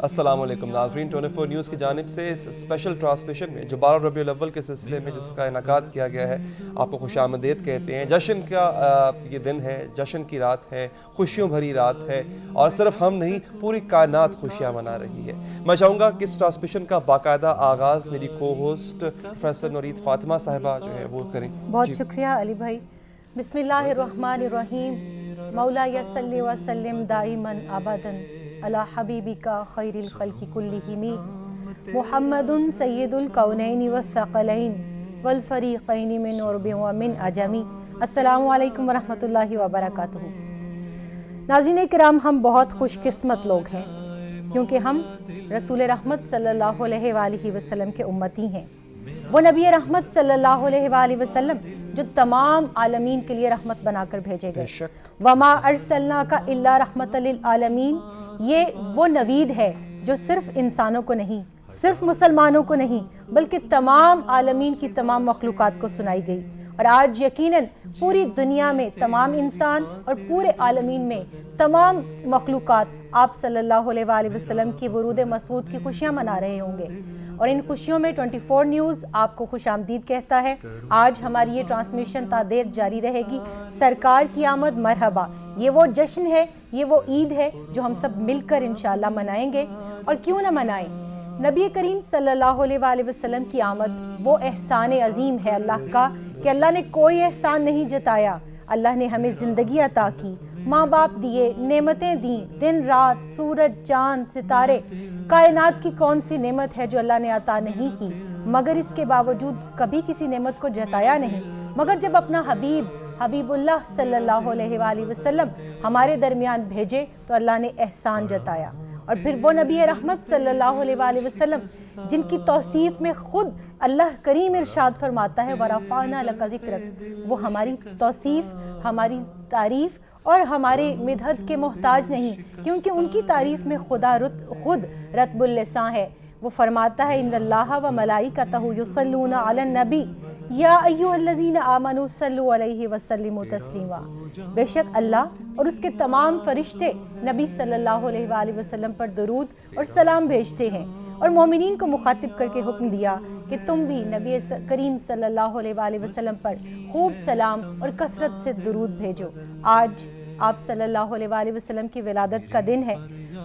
السلام علیکم ناظرین، 24 نیوز کی جانب سے اس اسپیشل ٹرانسمیشن میں جو 12 ربیع الاول کے سلسلے میں جس کا انعقاد کیا گیا ہے، آپ کو خوش آمدید کہتے ہیں۔ جشن کا یہ دن ہے، جشن کی رات ہے، خوشیوں بھری رات ہے، اور صرف ہم نہیں پوری کائنات خوشیاں منا رہی ہے۔ میں چاہوں گا کہ اس ٹرانسمیشن کا باقاعدہ آغاز میری کو ہوسٹ پروفیسر نورید فاطمہ صاحبہ جو ہے وہ کریں۔ بہت شکریہ علی بھائی۔ بسم اللہ الرحمن الرحیم۔ مولا صلی وسلم دائما ابدا علی حبیبک خیر الخلق کلہم محمد سید الکونین والثقلین والفریقین من عرب ومن عجم۔ السلام علیکم ورحمۃ اللہ وبرکاتہ۔ ناظرین کرام، ہم بہت خوش قسمت لوگ ہیں کیونکہ ہم رسول رحمت صلی اللہ علیہ وآلہ وسلم کے امتی ہیں۔ وہ نبی رحمت صلی اللہ علیہ وآلہ وسلم جو تمام عالمین کے لیے رحمت بنا کر بھیجے گئے۔ وما ارسلناک الا رحمت للعالمین، یہ وہ نوید ہے جو صرف انسانوں کو نہیں، صرف مسلمانوں کو نہیں، بلکہ تمام عالمین کی تمام مخلوقات کو سنائی گئی۔ اور آج یقیناً پوری دنیا میں تمام انسان اور پورے عالمین میں تمام مخلوقات آپ صلی اللہ علیہ وآلہ وسلم کی ورود مسعود کی خوشیاں منا رہے ہوں گے، اور ان خوشیوں میں 24 نیوز آپ کو خوش آمدید کہتا ہے۔ آج ہماری یہ ٹرانسمیشن تا دیر جاری رہے گی۔ سرکار کی آمد مرحبا، یہ وہ جشن ہے، یہ وہ عید ہے جو ہم سب مل کر انشاءاللہ منائیں گے، اور کیوں نہ منائیں۔ نبی کریم صلی اللہ علیہ وآلہ وسلم کی آمد وہ احسان عظیم ہے اللہ کا کہ اللہ نے کوئی احسان نہیں جتایا۔ اللہ نے ہمیں زندگی عطا کی، ماں باپ دیے، نعمتیں دیں، دن رات، سورج، چاند، ستارے، کائنات کی کون سی نعمت ہے جو اللہ نے عطا نہیں کی، مگر اس کے باوجود کبھی کسی نعمت کو جتایا نہیں۔ مگر جب اپنا حبیب اللہ صلی اللہ علیہ وآلہ وسلم ہمارے درمیان بھیجے تو اللہ نے احسان جتایا۔ اور پھر وہ نبی رحمت صلی اللہ علیہ وآلہ وسلم جن کی توصیف میں خود اللہ کریم ارشاد فرماتا ہے وَرَفَعْنَا لَكَ ذِكْرَكَ، وہ ہماری توصیف، ہماری تعریف اور ہمارے مدحت کے محتاج نہیں، کیونکہ ان کی تعریف میں خدا خود رتب اللسان ہے۔ وہ فرماتا ہے ان اللہ و ملائکتہ یصلون علی النبی یا ایھا الذین آمنوا صلوا علیہ وسلموا تسلیما۔ بے شک اللہ اور اس کے تمام فرشتے نبی صلی اللہ علیہ وآلہ وسلم پر درود اور سلام بھیجتے ہیں، اور مومنین کو مخاطب کر کے حکم دیا کہ تم بھی نبی کریم صلی اللہ علیہ وآلہ وسلم پر خوب سلام اور کثرت سے درود بھیجو۔ آج آپ صلی اللہ علیہ وآلہ وسلم کی ولادت کا دن ہے،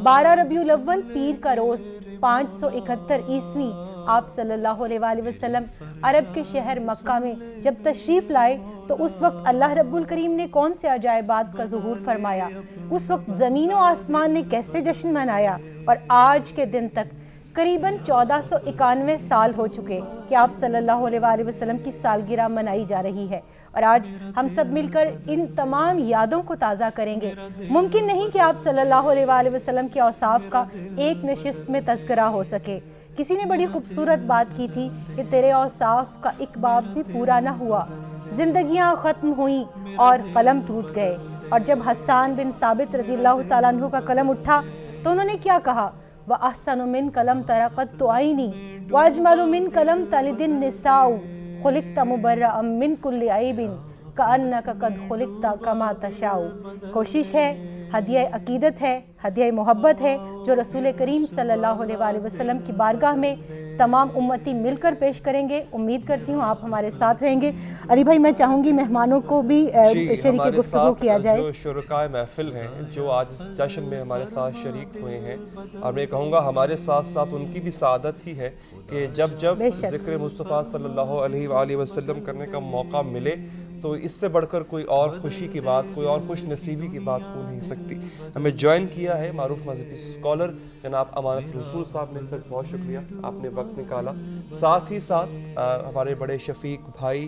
12 ربیع الاول پیر کا روز 571 عیسوی۔ آپ صلی اللہ علیہ وآلہ وسلم عرب کے شہر مکہ میں جب تشریف لائے تو اس وقت اللہ رب الکریم نے کون سے عجائبات کا ظہور فرمایا، اس وقت زمین و آسمان نے کیسے جشن منایا، اور آج کے دن تک قریباً 1491 سال ہو چکے کہ آپ صلی اللہ علیہ وآلہ وسلم کی سالگرہ منائی جا رہی ہے، اور آج ہم سب مل کر ان تمام یادوں کو تازہ کریں گے۔ ممکن نہیں کہ آپ صلی اللہ علیہ وآلہ وسلم کے اوصاف کا ایک نشست میں تذکرہ ہو سکے۔ کسی نے بڑی خوبصورت بات کی تھی کہ تیرے اوصاف کا ایک باب بھی پورا نہ ہوا، زندگیاں ختم ہوئیں اور قلم ٹوٹ گئے۔ اور جب حسان بن ثابت رضی اللہ تعالیٰ عنہ کا قلم اٹھا تو انہوں نے کیا کہا؟ وَأَحْسَنُ مِنْكَ لَمْ تَرَ قَطُّ عَيْنِي وَأَجْمَلُ مِنْكَ لَمْ تَلِدِ النِّسَاءُ خُلِقْتَ مُبَرَّأً مِنْ كُلِّ عَيْبٍ كَأَنَّكَ قَدْ خُلِقْتَ كَمَا تَشَاءُ۔ کوشش ہے، ہدیہ عقیدت ہے، ہدیہ محبت ہے جو رسول کریم صلی اللہ علیہ وآلہ وسلم کی بارگاہ میں تمام امتی مل کر پیش کریں گے۔ امید کرتی ہوں آپ ہمارے ساتھ رہیں گے۔ علی بھائی، میں چاہوں گی مہمانوں کو بھی شریک گفتگو کیا جائے۔ جو شرکائے محفل ہیں جو آج اس جشن میں ہمارے ساتھ شریک ہوئے ہیں، اور میں کہوں گا ہمارے ساتھ ساتھ ان کی بھی سعادت ہی ہے کہ جب ذکر مصطفیٰ صلی اللہ علیہ وآلہ وسلم کرنے کا موقع ملے تو اس سے بڑھ کر کوئی اور خوشی کی بات، کوئی اور خوش نصیبی کی بات ہو نہیں سکتی۔ ہمیں جوائن کیا ہے معروف مذہبی اسکالر جناب امانت رسول صاحب نے، بہت شکریہ آپ نے وقت نکالا۔ ساتھ ہی ساتھ ہمارے بڑے شفیق بھائی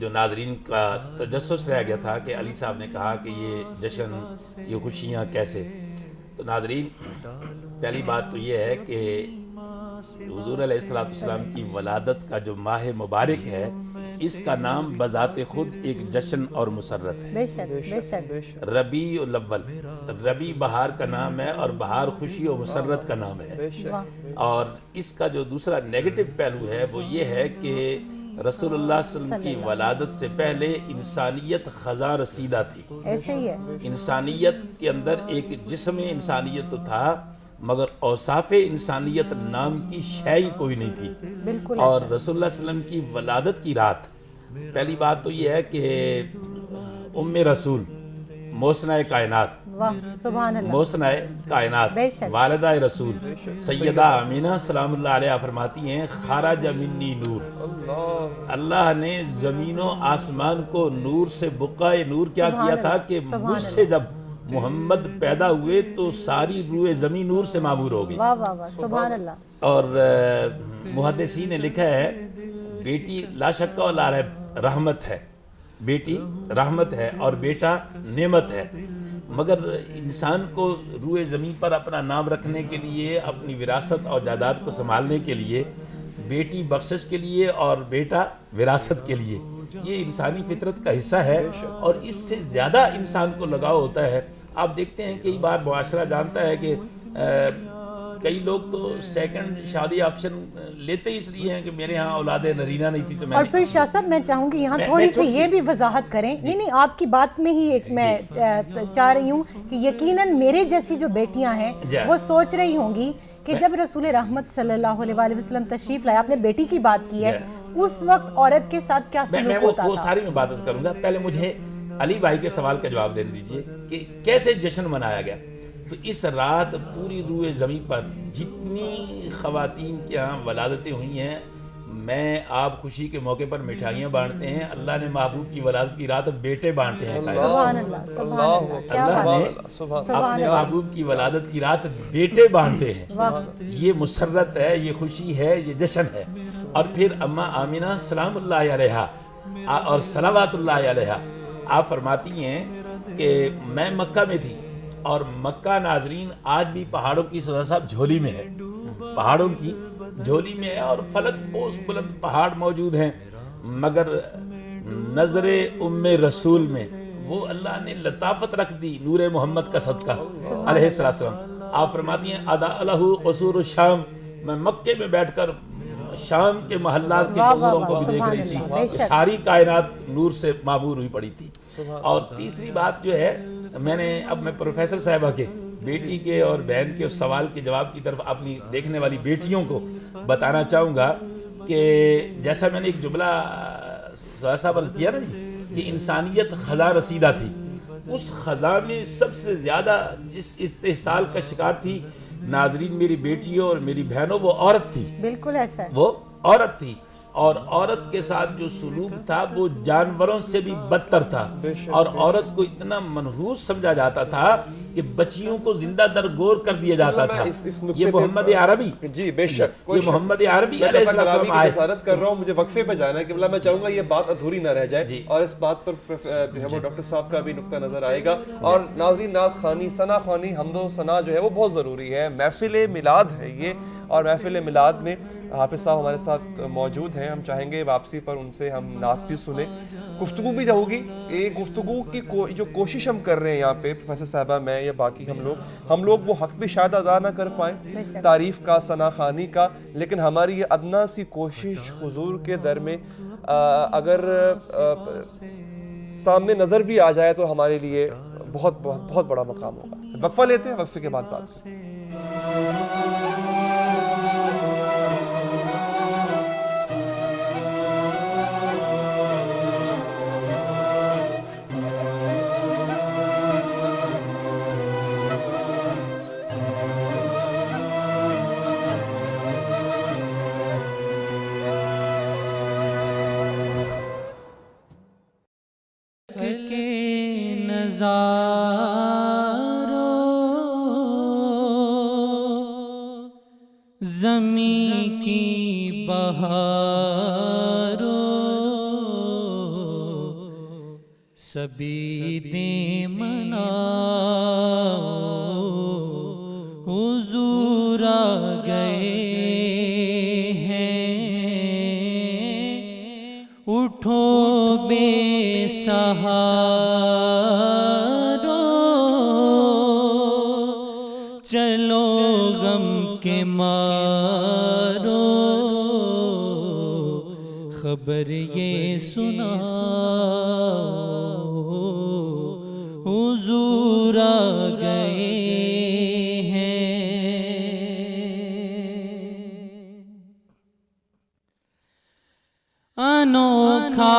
جو ناظرین کا تجسس رہ گیا تھا کہ علی صاحب نے کہا کہ یہ جشن، یہ خوشیاں کیسے. تو ناظرین، پہلی بات تو یہ ہے کہ حضور علیہ السلام کی ولادت کا جو ماہ مبارک ہے، اس کا نام بذات خود ایک جشن اور مسرت ہے. بے شک بے شک. ربیع الاول، ربیع بہار کا نام ہے اور بہار خوشی و مسرت کا نام ہے. اور اس کا جو دوسرا نیگیٹو پہلو ہے وہ یہ ہے کہ رسول اللہ صلی اللہ علیہ وسلم کی ولادت سے پہلے انسانیت خزاں رسیدہ تھی. ایسے ہی ہے. انسانیت کے اندر ایک جسم انسانیت تو تھا، مگر اوصاف انسانیت نام کی شے کوئی نہیں تھی. بالکل. اور رسول اللہ صلی اللہ علیہ وسلم کی ولادت کی رات، پہلی بات تو یہ ہے کہ ام رسول، محسنہ کائنات، واہ سبحان اللہ، محسنہ کائنات، والدہ رسول سیدہ آمینہ سلام اللہ علیہ فرماتی ہیں خرج منی نور. اللہ نے زمین و آسمان کو نور سے بقعہ نور کیا کیا تھا کہ مجھ سے جب محمد پیدا ہوئے تو ساری روئے زمین نور سے معمور ہو گئی. واہ واہ واہ سبحان اللہ. اور محدثین نے لکھا ہے بیٹی لا شک و لا ریب رحمت ہے، بیٹی رحمت ہے اور بیٹا نعمت ہے، مگر انسان کو روئے زمین پر اپنا نام رکھنے کے لیے، اپنی وراثت اور جائیداد کو سنبھالنے کے لیے، بیٹی بخشش کے لیے اور بیٹا وراثت کے لیے، یہ انسانی فطرت کا حصہ ہے اور اس سے زیادہ انسان کو لگاؤ ہوتا ہے. آپ دیکھتے ہیں کئی بار معاشرہ جانتا ہے کہ کئی لوگ تو سیکنڈ شادی آپشن لیتے اس لیے ہیں کہ میرے ہاں اولاد نرینہ نہیں تھی تو میں. اور پھر شاہ صاحب میں چاہوں گی یہاں تھوڑی سی یہ بھی وضاحت کریں. نہیں آپ کی بات میں ہی ایک میں چاہ رہی ہوں کہ یقیناً میرے جیسی جو بیٹیاں ہیں وہ سوچ رہی ہوں گی کہ جب رسول رحمت صلی اللہ علیہ وآلہ وسلم تشریف لائے، آپ نے بیٹی کی بات کی ہے، اس وقت عورت کے ساتھ کیا سلوک ہوتا تھا؟ وہ ساری میں بات کروں گا. پہلے مجھے علی بھائی کے سوال کا جواب دینے دیجئے کہ کیسے جشن منایا گیا. تو اس رات پوری روئے زمین پر جتنی خواتین کے ہاں ولادتیں ہوئی ہیں، میں آپ خوشی کے موقع پر مٹھائیاں بانٹتے ہیں، اللہ نے محبوب کی ولادت کی رات بیٹے بانٹے ہیں. سبحان اللہ، اللہ نے اپنے محبوب کی ولادت کی رات بیٹے بانٹے ہیں. یہ مسرت ہے، یہ خوشی ہے، یہ جشن ہے. اور پھر اماں آمینہ سلام اللہ علیہا اور صلوات اللہ علیہا، آپ فرماتی ہیں کہ میں مکہ میں تھی اور مکہ ناظرین آج بھی پہاڑوں کی سزا صاحب جھولی میں ہے، پہاڑوں کی جھولی میں ہے اور فلک بوس بلند پہاڑ موجود ہیں، مگر نظر ام رسول میں وہ اللہ نے لطافت رکھ دی نور محمد کا صدقہ علیہ السلام. آپ فرماتی ہیں ادا الہ قصور الشام، میں مکے میں بیٹھ کر شام کے محلات کے قصوروں کو بھی دیکھ رہی تھی کہ ساری کائنات نور سے معمور ہوئی پڑی تھی. اور تیسری بات جو ہے، میں پروفیسر صاحبہ کے بیٹی کے اور بہن کے اس سوال کے جواب کی طرف اپنی دیکھنے والی بیٹیوں کو بتانا چاہوں گا کہ جیسا میں نے ایک جملہ صاحب عرض کیا نا کہ انسانیت خزاں رسیدہ تھی، اس خزاں میں سب سے زیادہ جس استحصال کا شکار تھی ناظرین میری بیٹیوں اور میری بہنوں، وہ عورت تھی. بالکل ایسا ہے، وہ عورت تھی. اور عورت کے ساتھ جو سلوک تھا وہ جانوروں سے بھی بدتر تھا. اور عورت کو اتنا منحوس سمجھا جاتا تھا کہ بچیوں کو زندہ درگور کر دیا جاتا تھا. یہ محمد عربی، جی بے شک، یہ محمد عربی علیہ السلام آئے. وزارت کر رہا ہوں، مجھے وقفے پہ جانا ہے کہ میں چاہوں گا یہ بات ادھوری نہ رہ جائے اور اس بات پر ڈاکٹر صاحب کا بھی نقطہ نظر آئے گا. اور ناظرین، نعت خوانی، ثنا خوانی، حمد و ثنا جو ہے وہ بہت ضروری ہے. محفل میلاد ہے یہ، اور محفل میلاد میں حافظ صاحب ہمارے ساتھ موجود ہیں. ہم چاہیں گے واپسی پر ان سے ہم نعت بھی سنیں، گفتگو بھی ہوگی. یہ گفتگو کی جو کوشش ہم کر رہے ہیں یہاں پہ، پروفیسر صاحبہ، میں یا باقی ہم لوگ وہ حق بھی شاید ادا نہ کر پائیں تعریف کا، ثنا خوانی کا، لیکن ہماری یہ ادنا سی کوشش حضور کے در میں اگر سامنے نظر بھی آ جائے تو ہمارے لیے بہت بہت بہت بڑا مقام ہوگا. وقفہ لیتے ہیں، وقفے کے بعد بات کریں. زمین کی بہاروں سبھی دیں مناؤ حضور آ گئے ہیں، اٹھو بے سہارو چلو غم کے مارو، خبر یہ سناؤ حضور آ گئے ہیں۔ انوکھا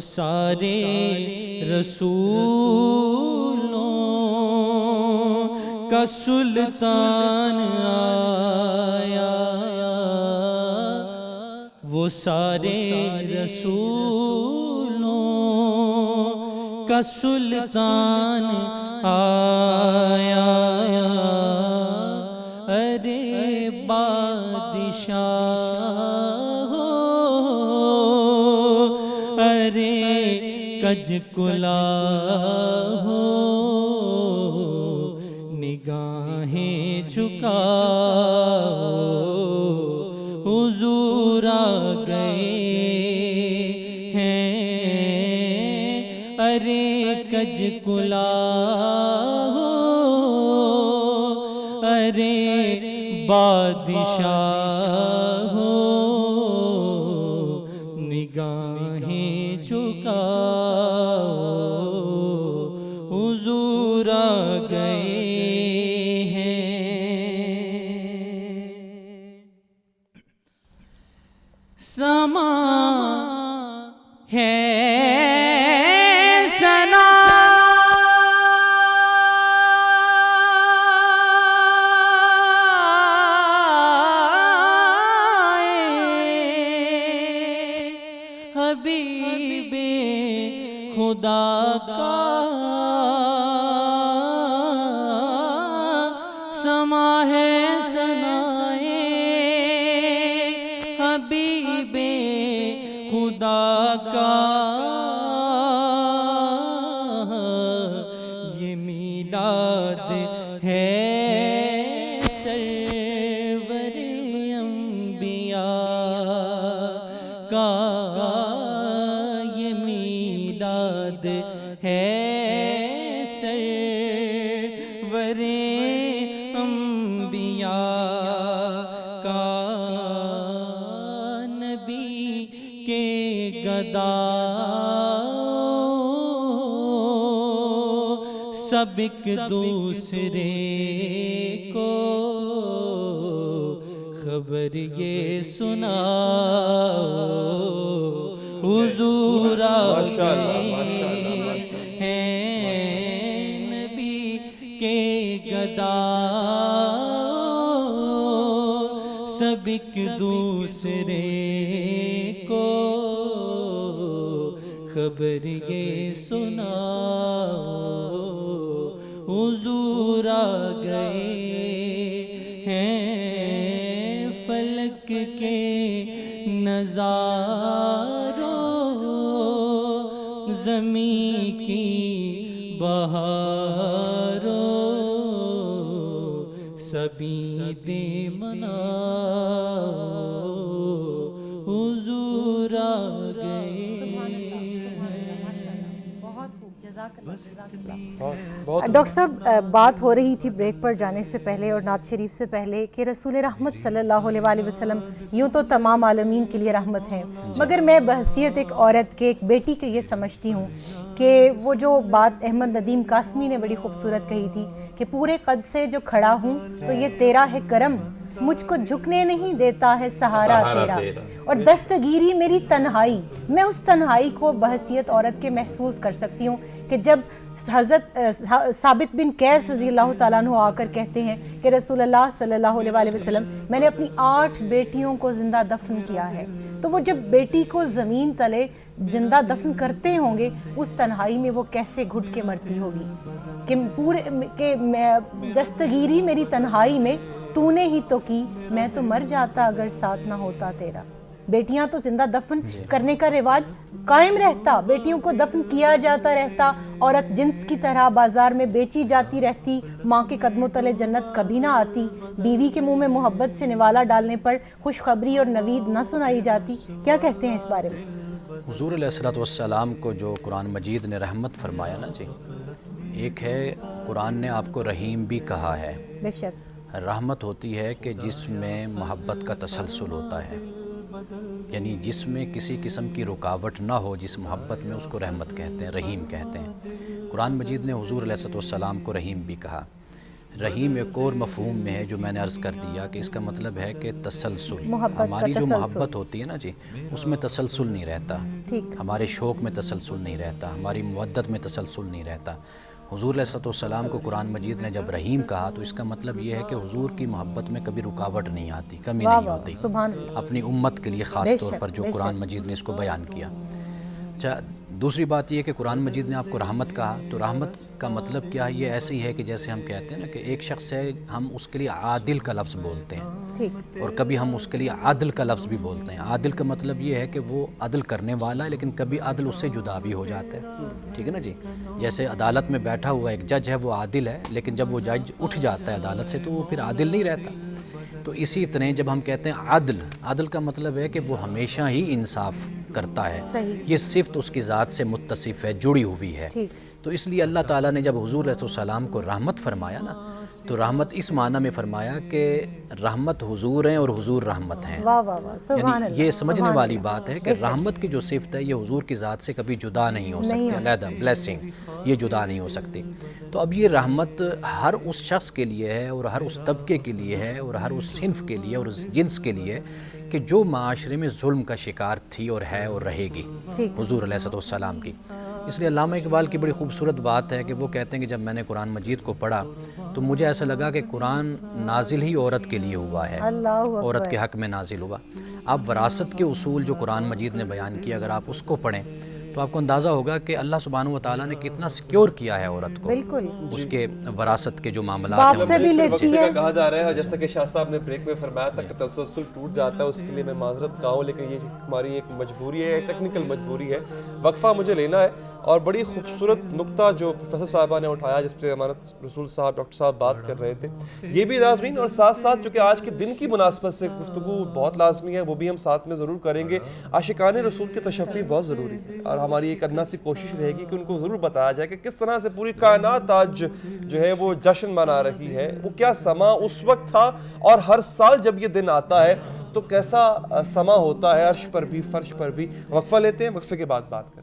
سارے رسولوں کا سلطان آیا، وہ سارے رسولوں کا سلطان آیا، ارے بادشاہ ارے کج کلا ہو، نگاہیں جھکاؤ حضور آ گئے ہیں، ارے کج کلا ہو، ارے بادشاہ ہو، نگاہیں جھکاؤ حضور آ گئے ہیں۔ سما ہے سنا حبیب خدا کا، سما ہے سنائے حبیب خدا کا، یہ میلاد ہے سرور انبیاء کا، یہ میلاد ہے سرور انبیاء کا، نبی کے گداؤں سب ایک دوسرے کو خبر یہ سناؤ حضور آ گئے ہیں، نبی کے گداؤں سب ایک دوسرے کو خبر یہ سناؤ حضور آ گئے ہیں، فلک کے نظاروں زمین کی بہاروں سبھی دے مناؤ حضور آ گئے۔ ڈاکٹر صاحب، بات ہو رہی تھی بریک پر جانے سے پہلے اور نعت شریف سے پہلے کہ رسول رحمت صلی اللہ علیہ وآلہ وسلم یوں تو تمام عالمین کے لیے رحمت ہیں، مگر میں بحیثیت ایک عورت کے، ایک بیٹی کے یہ سمجھتی ہوں کہ وہ جو بات احمد ندیم قاسمی نے بڑی خوبصورت کہی تھی کہ پورے قد سے جو کھڑا ہوں تو یہ تیرا ہے کرم، مجھ کو جھکنے نہیں دیتا ہے سہارا سہارا تیرا، اور دستگیری میری تنہائی، میں اس تنہائی کو بحیثیت عورت کے محسوس کر سکتی ہوں کہ جب حضرت ثابت بن قیس رضی اللہ تعالیٰ عنہ آ کر کہتے ہیں کہ رسول اللہ صلی اللہ علیہ وسلم میں نے اپنی 8 بیٹیوں کو زندہ دفن کیا ہے، تو وہ جب بیٹی کو زمین تلے زندہ دفن کرتے ہوں گے اس تنہائی میں وہ کیسے گھٹ کے مرتی ہوگی کہ دستگیری میری تنہائی میں تو نے ہی تو کی، میں تو مر جاتا اگر ساتھ نہ ہوتا تیرا۔ بیٹیاں تو زندہ دفن کرنے کا رواج قائم رہتا، بیٹیوں کو دفن کیا جاتا رہتا، عورت جنس کی طرح بازار میں بیچی جاتی رہتی، ماں کے قدموں تلے جنت کبھی نہ آتی، بیوی کے منہ میں محبت سے نوالا ڈالنے پر خوشخبری اور نوید نہ سنائی جاتی۔ کیا کہتے ہیں اس بارے میں؟ حضور علیہ الصلوۃ والسلام کو جو قرآن مجید نے رحمت فرمایا نا جی، ایک ہے قرآن نے آپ کو رحیم بھی کہا ہے۔ بے شک رحمت ہوتی ہے کہ جس میں محبت کا تسلسل ہوتا ہے، یعنی جس میں کسی قسم کی رکاوٹ نہ ہو، جس محبت میں اس کو رحمت کہتے ہیں، رحیم کہتے ہیں۔ قرآن مجید نے حضور علیہ الصلوۃ والسلام کو رحیم بھی کہا۔ رحیم ایک اور مفہوم میں ہے جو میں نے عرض کر دیا کہ اس کا مطلب ہے کہ تسلسل، ہماری جو محبت ہوتی ہے نا جی اس میں تسلسل نہیں رہتا، ہمارے شوق میں تسلسل نہیں رہتا، ہماری مودت میں تسلسل نہیں رہتا۔ حضور علیہ الصلوۃ والسلام کو قرآن مجید نے جب رحیم کہا تو اس کا مطلب یہ ہے کہ حضور کی محبت میں کبھی رکاوٹ نہیں آتی، کمی نہیں ہوتی، اپنی امت کے لیے خاص طور پر جو قرآن مجید نے اس کو بیان کیا۔ اچھا، دوسری بات یہ کہ قرآن مجید نے آپ کو رحمت کہا، تو رحمت کا مطلب کیا ہے؟ یہ ایسی ہے کہ جیسے ہم کہتے ہیں نا کہ ایک شخص ہے، ہم اس کے لیے عادل کا لفظ بولتے ہیں، اور کبھی ہم اس کے لیے عادل کا لفظ بھی بولتے ہیں۔ عادل کا مطلب یہ ہے کہ وہ عدل کرنے والا ہے، لیکن کبھی عدل اس سے جدا بھی ہو جاتا ہے، ٹھیک ہے نا جی؟ جیسے عدالت میں بیٹھا ہوا ایک جج ہے، وہ عادل ہے، لیکن جب وہ جج اٹھ جاتا ہے عدالت سے تو وہ پھر عادل نہیں رہتا۔ تو اسی طرح جب ہم کہتے ہیں عدل کا مطلب ہے کہ وہ ہمیشہ ہی انصاف کرتا ہے، یہ صفت اس کی ذات سے متصف ہے، جڑی ہوئی ہے۔ تو اس لیے اللہ تعالیٰ نے جب حضور علیہ السلام کو رحمت فرمایا نا، تو رحمت اس معنی میں فرمایا کہ رحمت حضور ہیں اور حضور رحمت ہیں۔ یعنی یہ سمجھنے والی بات ہے کہ رحمت کی جو صفت ہے یہ حضور کی ذات سے کبھی جدا نہیں ہو سکتی، علیحدہ بلیسنگ یہ جدا نہیں ہو سکتی۔ تو اب یہ رحمت ہر اس شخص کے لیے ہے، اور ہر اس طبقے کے لیے ہے، اور ہر اس صنف کے لیے اور اس جنس کے لیے کہ جو معاشرے میں ظلم کا شکار تھی اور ہے اور رہے گی حضور علیہ السلام کی۔ اس لیے علامہ اقبال کی بڑی خوبصورت بات ہے کہ وہ کہتے ہیں کہ جب میں نے قرآن مجید کو پڑھا تو مجھے ایسا لگا کہ قرآن نازل ہی عورت کے لیے ہوا ہے، عورت کے حق میں نازل ہوا۔ آپ وراثت کے اصول جو قرآن مجید نے بیان کیا اگر آپ اس کو پڑھیں تو آپ کو اندازہ ہوگا کہ اللہ سبحانہ و تعالیٰ نے کتنا سیکیور کیا ہے عورت کو، اس کے وراثت کے جو معاملات ہیں۔ کہا جا رہا ہے جیسا کہ شاہ صاحب نے بریک میں فرمایا تھا کہ تسلسل ٹوٹ جاتا ہے، اس کے لیے میں معذرت کا ہوں، لیکن یہ ہماری ایک مجبوری ہے، ٹیکنیکل مجبوری ہے۔ وقفہ مجھے لینا ہے، اور بڑی خوبصورت نقطہ جو پروفیسر صاحبہ نے اٹھایا جس پہ امانت رسول صاحب ڈاکٹر صاحب بات کر رہے تھے، یہ بھی ناظرین، اور ساتھ ساتھ چونکہ آج کے دن کی مناسبت سے گفتگو بہت لازمی ہے، وہ بھی ہم ساتھ میں ضرور کریں گے۔ عاشقان رسول کی تشفی بہت ضروری ہے، اور ہماری ایک ادنا سی کوشش رہے گی کہ ان کو ضرور بتایا جائے کہ کس طرح سے پوری کائنات آج جو ہے وہ جشن منا رہی ہے، وہ کیا سما اس وقت تھا، اور ہر سال جب یہ دن آتا ہے تو کیسا سما ہوتا ہے عرش پر بھی فرش پر بھی۔ وقفہ لیتے ہیں، وقفے کے بعد بات کریں۔